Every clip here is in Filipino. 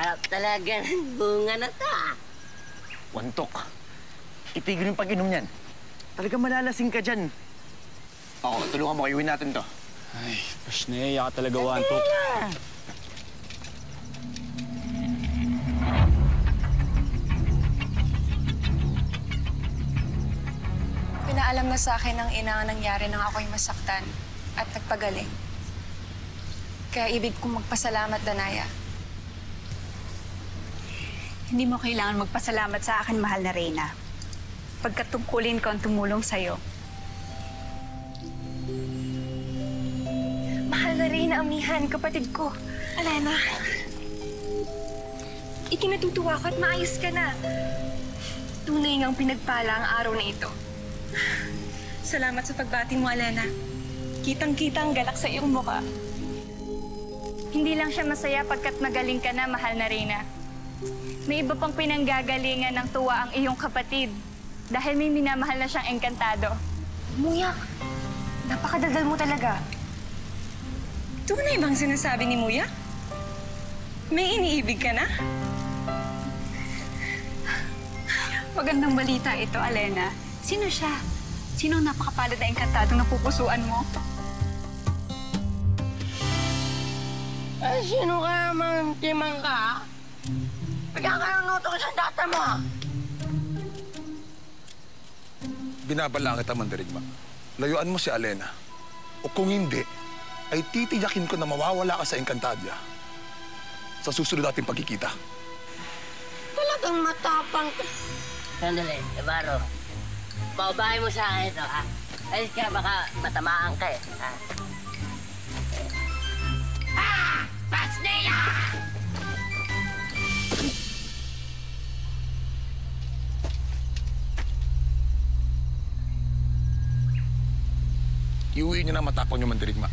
Sarap talaga ng bunga na to. Wantok. Itigil yung pag-inom niyan. Talagang malalasing ka dyan. Oo, tulungan mo, iuwi natin to. Ay, pasneya ka talaga, Wantok. Pinaalam na sa akin ng ina ang nangyari nang ako'y masaktan at nagpagaling. Kaya ibig kong magpasalamat, Danaya. Hindi mo kailangan magpasalamat sa akin, mahal na Reyna. Pagkatungkulin ko ang tumulong sa'yo. Mahal na Reyna, amihan, kapatid ko. Alena, ikinatutuwa ko at maayos ka na. Tunay ngang pinagpala ang araw na ito. Salamat sa pagbati mo, Alena. Kitang-kita ang galak sa iyong mukha. Hindi lang siya masaya pagkat magaling ka na, mahal na Reyna. May iba pang pinanggagalingan ng tuwa ang iyong kapatid dahil may minamahal na siyang engkantado. Muyak, napakadaldal mo talaga. Tunay bang sinasabi ni Muyak? May iniibig ka na? Magandang balita ito, Alena. Sino siya? Sino ang napakapalad na engkantadong napupusuan mo? Ay, sino ka naman, timang ka? Pagkakanuto ka sa data mo. Binabalangit ang mandirigma. Layuan mo si Alena. O kung hindi, ay titiyakin ko na mawawala ka sa Encantadia sa susunod nating pagkikita. Talagang matapang ka. Sandali, Navarro. Paubahin mo sa akin ito, ha? Ayos ka, baka matamaan ka, eh. Ha? Pasneya! Iuwi niyo na matapang yung mandirigma.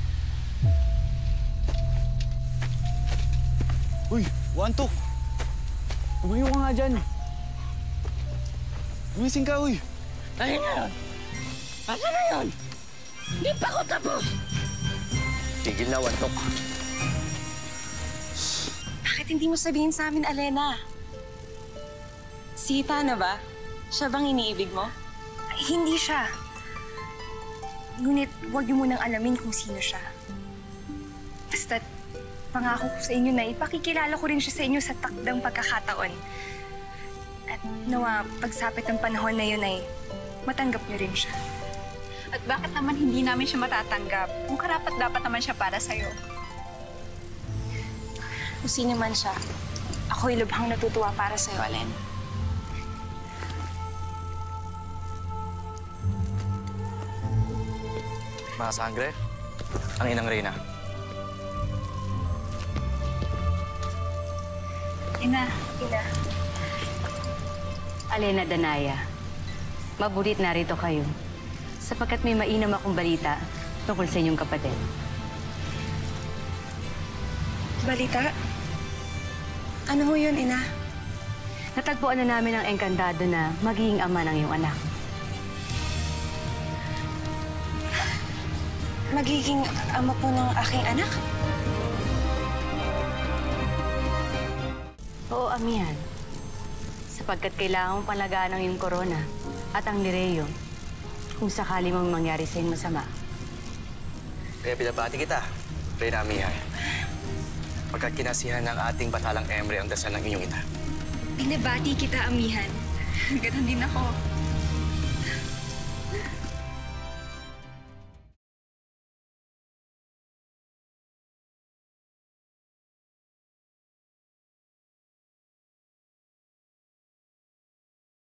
Uy, Wantok! Tumayo ka nga dyan. Gumising ka, uy. Ayun na yun. Asa na yun? Hindi pa ako tapos. Tigil na, Wantok. Bakit hindi mo sabihin sa amin, Alena? Si Hita na ba? Siya bang iniibig mo? Ay, hindi siya. Ngunit huwag niyo munang alamin kung sino siya. Basta't pangako ko sa inyo na ipakikilala ko rin siya sa inyo sa takdang pagkakataon. At nawa, pagsapit ng panahon na yun ay matanggap niyo rin siya. At bakit naman hindi namin siya matatanggap? Kung karapat-dapat naman siya para sa'yo. Kung sino man siya, ako'y lubhang natutuwa para sa'yo, Alena. Mga sangre, ang inang Reyna. Ina. Alena, Danaya, mabutit narito kayo sapagkat may mainam akong balita tungkol sa inyong kapatid. Balita? Ano ho yun, Ina? Natagpuan na namin ang engkantado na magiging ama ng iyong anak. Magiging ama po ng aking anak? Oo, amihan. Sapagkat kailangan mong palagaan ang iyong korona at ang Lireo kung sakali mong mangyari sa iyong masama. Kaya pinabati kita, Reyna Amihan. Pagkat kinasihan ng ating batalang Emre ang dasal ng inyong ina. Binabati kita, amihan. Ganon din ako.